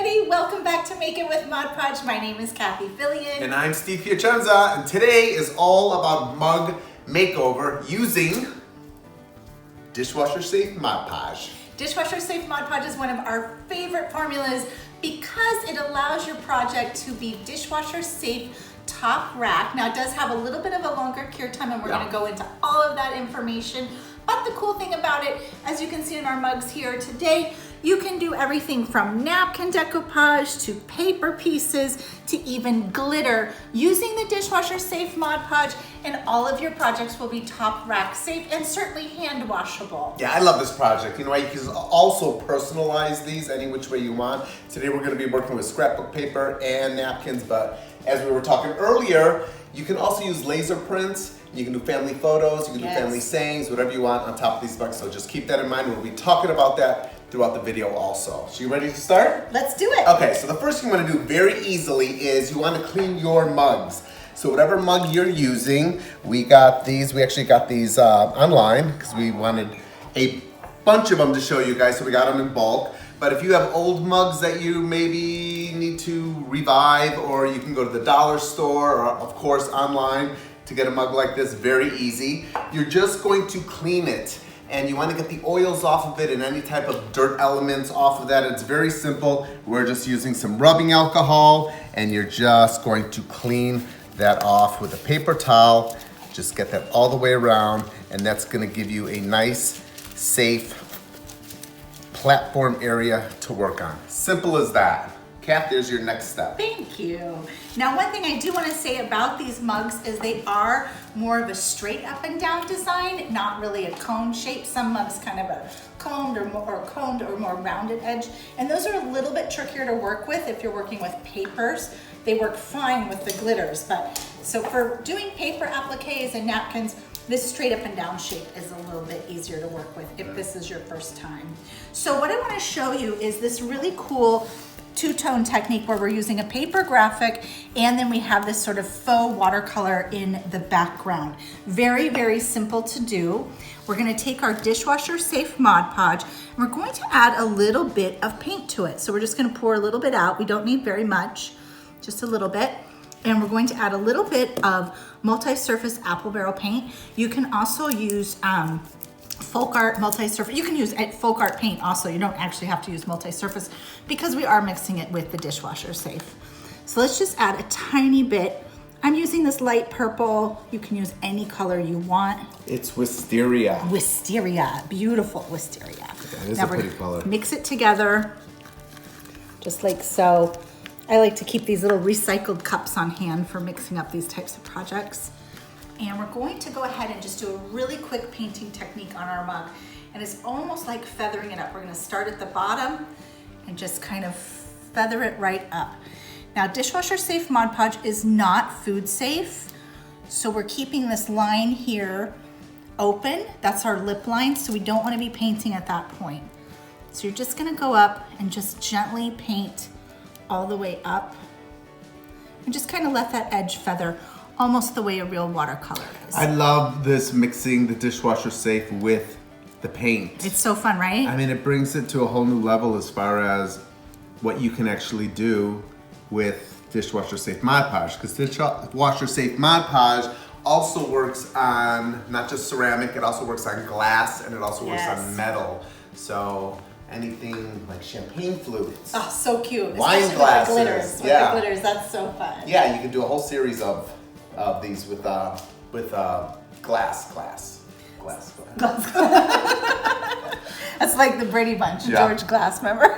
everybody, welcome back to Make It with Mod Podge. My name is Cathie Fillion. And I'm Steve Piacenza, and today is all about mug makeover using Dishwasher Safe Mod Podge. Dishwasher Safe Mod Podge is one of our favorite formulas because it allows your project to be dishwasher safe top rack. Now it does have a little bit of a longer cure time and we're going to go into all of that information. But the cool thing about it, as you can see in our mugs here today, you can do everything from napkin decoupage to paper pieces to even glitter using the Dishwasher Safe Mod Podge, and all of your projects will be top rack safe and certainly hand washable. Yeah, I love this project. You know, you can also personalize these any which way you want. Today we're going to be working with scrapbook paper and napkins, but as we were talking earlier, you can also use laser prints. You can do family photos, you can do family sayings, whatever you want on top of these mugs. So just keep that in mind. We'll be talking about that throughout the video also. So you ready to start? Let's do it. Okay, so the first thing you want to do very easily is you want to clean your mugs. So whatever mug you're using, we got these, we actually got these online because we wanted a bunch of them to show you guys, so we got them in bulk. But if you have old mugs that you maybe need to revive, or you can go to the dollar store or of course online to get a mug like this, very easy. You're just going to clean it and you want to get the oils off of it and any type of dirt elements off of that. It's very simple. We're just using some rubbing alcohol and you're just going to clean that off with a paper towel. Just get that all the way around and that's going to give you a nice, safe platform area to work on. Simple as that. Kath, there's your next step. Thank you. Now, one thing I do want to say about these mugs is they are more of a straight up and down design, not really a cone shape. Some mugs kind of a coned or more rounded edge. And those are a little bit trickier to work with if you're working with papers. They work fine with the glitters, but so for doing paper appliques and napkins, this straight up and down shape is a little bit easier to work with if this is your first time. So what I want to show you is this really cool two-tone technique where we're using a paper graphic and then we have this sort of faux watercolor in the background. Very, very simple to do. We're going to take our Dishwasher Safe Mod Podge and we're going to add a little bit of paint to it. So we're just going to pour a little bit out. We don't need very much, just a little bit. And we're going to add a little bit of multi-surface apple barrel paint. You can also use folk art multi-surface. You can use folk art paint also. You don't actually have to use multi-surface because we are mixing it with the Dishwasher Safe. So let's just add a tiny bit. I'm using this light purple. You can use any color you want. It's wisteria. Wisteria, beautiful wisteria. That is a pretty color. Mix it together, just like so. I like to keep these little recycled cups on hand for mixing up these types of projects. And we're going to go ahead and just do a really quick painting technique on our mug. And it's almost like feathering it up. We're gonna start at the bottom and just kind of feather it right up. Now, Dishwasher Safe Mod Podge is not food safe. So we're keeping this line here open. That's our lip line. So we don't wanna be painting at that point. So you're just gonna go up and just gently paint all the way up and just kind of let that edge feather almost the way a real watercolor is. I love this mixing the Dishwasher Safe with the paint. It's so fun, right? I mean, it brings it to a whole new level as far as what you can actually do with Dishwasher Safe Mod Podge, because Dishwasher Safe Mod Podge also works on not just ceramic, it also works on glass and it also works on metal. So anything like champagne flutes. Oh, so cute. Wine especially glasses. With the glitters. With the glitters, that's so fun. Yeah, you can do a whole series of these with glass. That's like the Brady Bunch, George Glass, remember?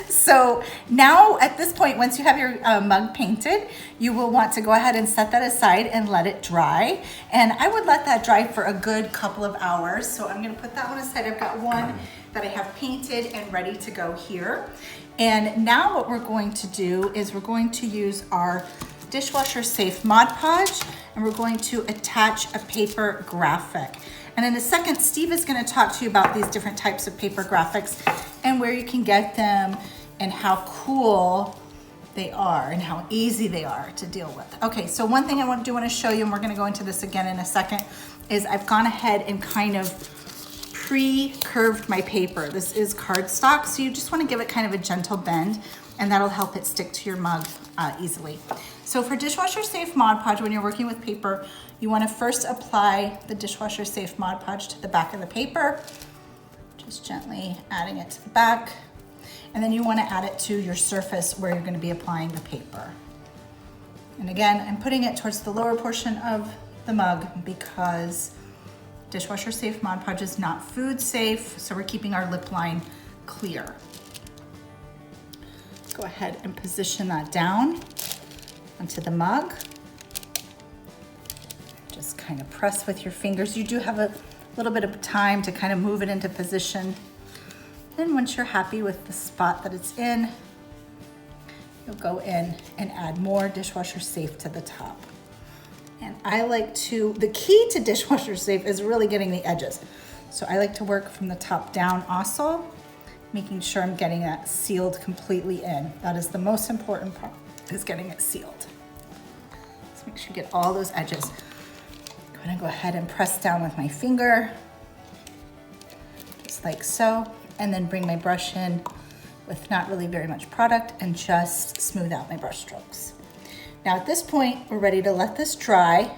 So now at this point, once you have your mug painted, you will want to go ahead and set that aside and let it dry. And I would let that dry for a good couple of hours. So I'm gonna put that one aside. I've got one that I have painted and ready to go here. And now what we're going to do is we're going to use our Dishwasher Safe Mod Podge and we're going to attach a paper graphic. And in a second, Steve is going to talk to you about these different types of paper graphics and where you can get them and how cool they are and how easy they are to deal with. Okay, so one thing I want to show you, and we're going to go into this again in a second, is I've gone ahead and kind of pre-curved my paper. This is cardstock, so you just want to give it kind of a gentle bend, and that'll help it stick to your mug easily. So for Dishwasher Safe Mod Podge, when you're working with paper, you want to first apply the Dishwasher Safe Mod Podge to the back of the paper, just gently adding it to the back. And then you want to add it to your surface where you're going to be applying the paper. And again, I'm putting it towards the lower portion of the mug because Dishwasher Safe Mod Podge is not food safe, so we're keeping our lip line clear. Go ahead and position that down onto the mug. Just kind of press with your fingers. You do have a little bit of time to kind of move it into position. Then once you're happy with the spot that it's in, you'll go in and add more Dishwasher Safe to the top. And I like to, the key to Dishwasher Safe is really getting the edges. So I like to work from the top down also, making sure I'm getting that sealed completely in. That is the most important part, is getting it sealed. So make sure you get all those edges. I'm gonna go ahead and press down with my finger, just like so, and then bring my brush in with not really very much product and just smooth out my brush strokes. Now at this point, we're ready to let this dry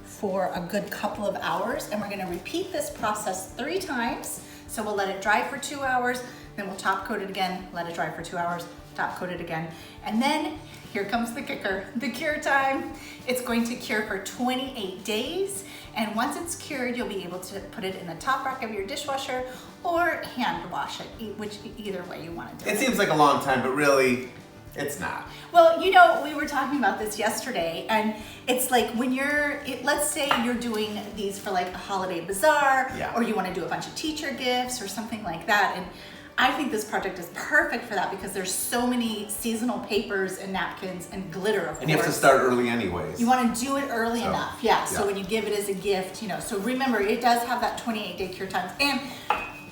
for a good couple of hours, and we're gonna repeat this process 3 times. So we'll let it dry for 2 hours, then we'll top coat it again, let it dry for 2 hours, top coat it again. And then here comes the kicker, the cure time. It's going to cure for 28 days. And once it's cured, you'll be able to put it in the top rack of your dishwasher or hand wash it, either way you want to do it. It seems like a long time, but really, it's not. Well, you know, we were talking about this yesterday, and it's like when let's say you're doing these for like a holiday bazaar, or you want to do a bunch of teacher gifts or something like that. And I think this project is perfect for that because there's so many seasonal papers and napkins and glitter, of course. And you have to start early anyways. You want to do it early enough, So when you give it as a gift, you know. So remember, it does have that 28-day cure time. And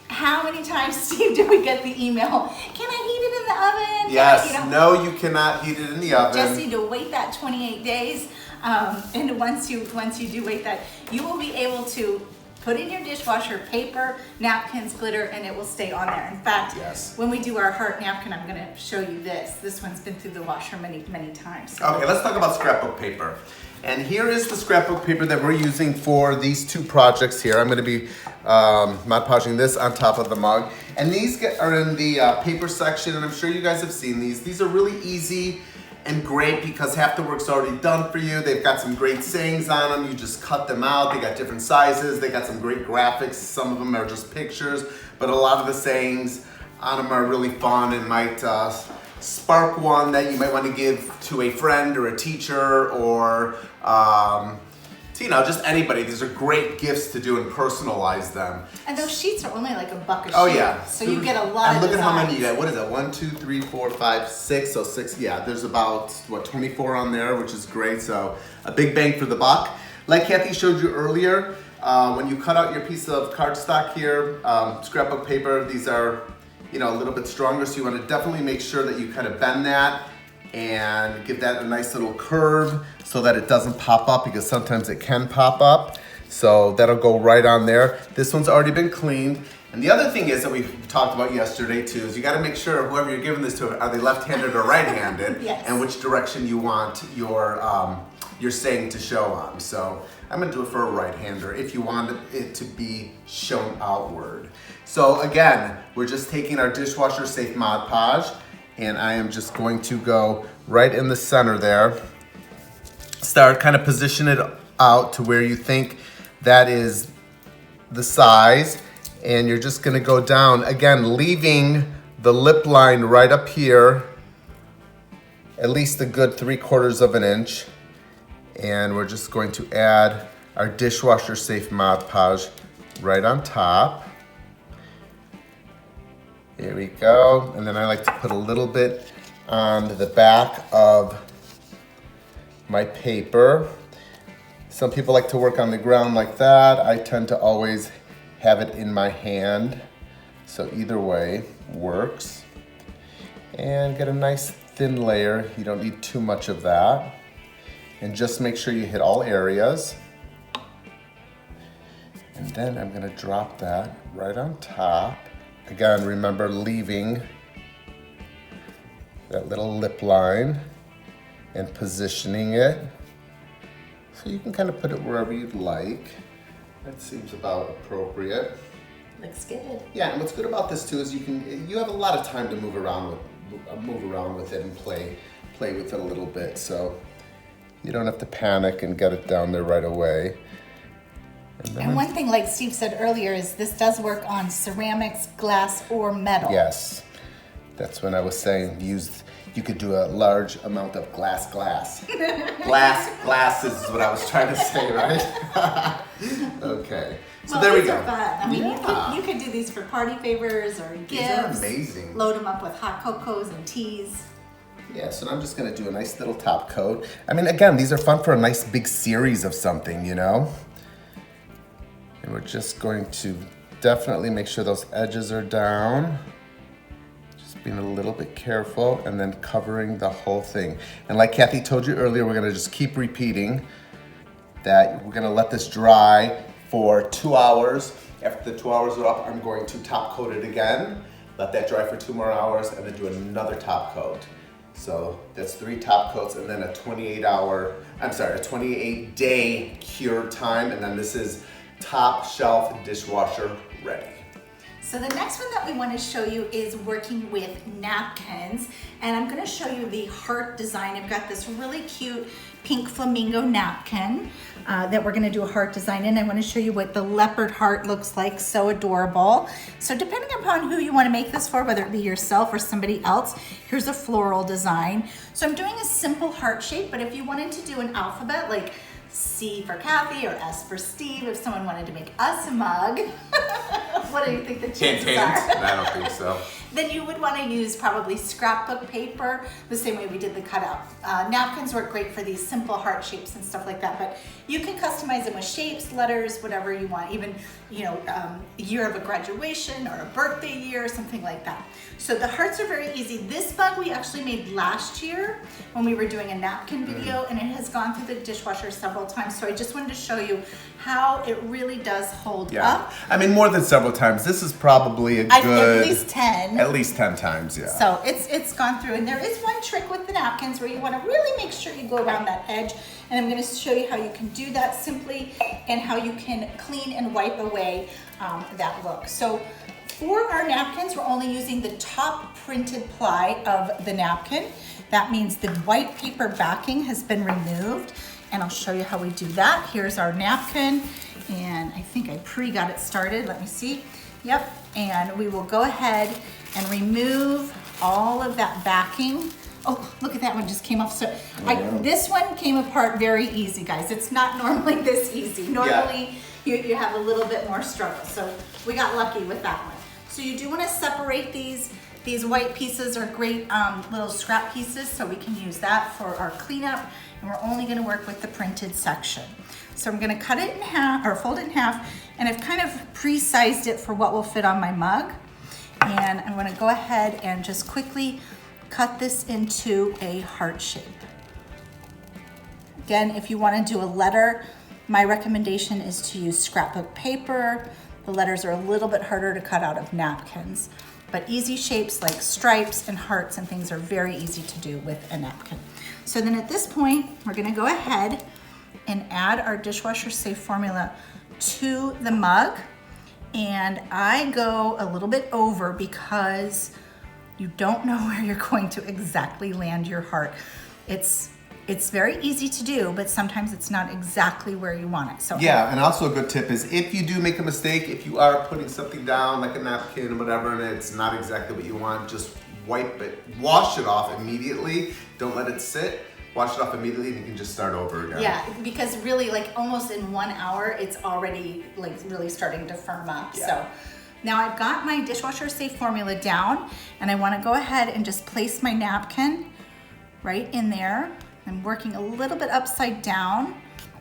how many times, Steve, do we get the email? Can I heat it in the oven? Yes. No, you cannot heat it in the oven. Just need to wait that 28 days. And once you do wait that, you will be able to put in your dishwasher paper, napkins, glitter, and it will stay on there. In fact, when we do our heart napkin, I'm going to show you this. This one's been through the washer many, many times. So. Okay, let's talk about scrapbook paper. And here is the scrapbook paper that we're using for these 2 projects here. I'm going to be Mod Podging this on top of the mug. And these are in the paper section, and I'm sure you guys have seen these. These are really easy and great because half the work's already done for you. They've got some great sayings on them. You just cut them out. They got different sizes. They got some great graphics. Some of them are just pictures, but a lot of the sayings on them are really fun and might spark one that you might want to give to a friend or a teacher or to, you know, just anybody. These are great gifts to do and personalize them. And those sheets are only like $1 a sheet. Oh yeah. So you get a lot of look designs. at how many you get. What is that? 1, 2, 3, 4, 5, 6. So 6, yeah, there's about, what, 24 on there, which is great. So a big bang for the buck. Like Cathie showed you earlier, when you cut out your piece of cardstock here, scrapbook paper, these are, you know, a little bit stronger. So you want to definitely make sure that you kind of bend that and give that a nice little curve so that it doesn't pop up, because sometimes it can pop up. So that'll go right on there. This one's already been cleaned. And the other thing is that we talked about yesterday too, is you gotta make sure whoever you're giving this to, are they left-handed or right-handed? Yes. And which direction you want your saying to show on. So I'm gonna do it for a right-hander if you want it to be shown outward. So again, we're just taking our Dishwasher Safe Mod Podge, and I am just going to go right in the center there. Start kind of position it out to where you think that is the size, and you're just gonna go down, again, leaving the lip line right up here, at least a good 3/4 of an inch. And we're just going to add our Dishwasher Safe Mod Podge right on top. Here we go. And then I like to put a little bit on the back of my paper. Some people like to work on the ground like that. I tend to always have it in my hand. So either way works. And get a nice thin layer. You don't need too much of that. And just make sure you hit all areas. And And then I'm gonna drop that right on top. Again, remember leaving that little lip line and positioning it. So you can kind of put it wherever you'd like. That seems about appropriate. Looks good. Yeah, and what's good about this too is you have a lot of time to move around with it and play with it a little bit. So you don't have to panic and get it down there right away. And one thing, like Steve said earlier, is this does work on ceramics, glass, or metal. Yes, that's when I was saying you could do a large amount of glass. Glasses is what I was trying to say, right? Okay, so there we go. These are fun. I mean, you could do these for party favors or gifts. These are amazing. Load them up with hot cocos and teas. Yeah, so I'm just gonna do a nice little top coat. I mean, again, these are fun for a nice big series of something, you know? And we're just going to definitely make sure those edges are down. Just being a little bit careful and then covering the whole thing. And like Cathie told you earlier, we're gonna just keep repeating that we're gonna let this dry for 2 hours. After the 2 hours are up, I'm going to top coat it again, let that dry for 2 more hours, and then do another top coat. So that's 3 top coats and then a 28-day cure time, and then this is top shelf dishwasher ready. So the next one that we want to show you is working with napkins, and I'm going to show you the heart design. I've got this really cute pink flamingo napkin that we're going to do a heart design in. I want to show you what the leopard heart looks like, so adorable. So depending upon who you want to make this for, whether it be yourself or somebody else, here's a floral design. So I'm doing a simple heart shape, but if you wanted to do an alphabet like C for Cathie or S for Steve, if someone wanted to make us a mug, what do you think the chances are? I don't think so. Then you would want to use probably scrapbook paper, the same way we did the cutout. Napkins work great for these simple heart shapes and stuff like that, but you can customize them with shapes, letters, whatever you want, even year of a graduation or a birthday year, something like that. So the hearts are very easy. This mug we actually made last year when we were doing a napkin video, and it has gone through the dishwasher several times, so I just wanted to show you how it really does hold up. I mean, more than several times. This is probably a good... At least 10. At least 10 times, yeah. So it's gone through, and there is one trick with the napkins where you want to really make sure you go around that edge, and I'm going to show you how you can do that simply and how you can clean and wipe away that look. So for our napkins, we're only using the top printed ply of the napkin. That means the white paper backing has been removed, and I'll show you how we do that. Here's our napkin, and I think I got it started. Let me see. Yep, and we will go ahead and remove all of that backing. Oh, look at that one, just came off. So this one came apart very easy, guys. It's not normally this easy. Normally you have a little bit more struggle. So we got lucky with that one. So you do want to separate these. These white pieces are great little scrap pieces, so we can use that for our cleanup, and we're only going to work with the printed section. So I'm going to cut it in half, or fold it in half, and I've kind of pre-sized it for what will fit on my mug. And I'm going to go ahead and just quickly cut this into a heart shape. Again, if you want to do a letter, my recommendation is to use scrapbook paper. The letters are a little bit harder to cut out of napkins, but easy shapes like stripes and hearts and things are very easy to do with a napkin. So then at this point, we're going to go ahead and add our dishwasher safe formula to the mug. And I go a little bit over because you don't know where you're going to exactly land your heart. It's very easy to do, but sometimes it's not exactly where you want it. So yeah, and also a good tip is if you do make a mistake, if you are putting something down like a napkin or whatever, and it's not exactly what you want, just wipe it, wash it off immediately. Don't let it sit. Wash it off immediately, and you can just start over again. Yeah, because really, like almost in 1 hour, it's already like really starting to firm up. Yeah. So now I've got my dishwasher safe formula down, and I want to go ahead and just place my napkin right in there. I'm working a little bit upside down,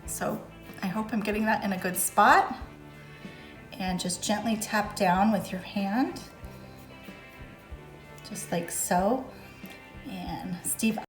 so I hope I'm getting that in a good spot. And just gently tap down with your hand, just like so. And Steve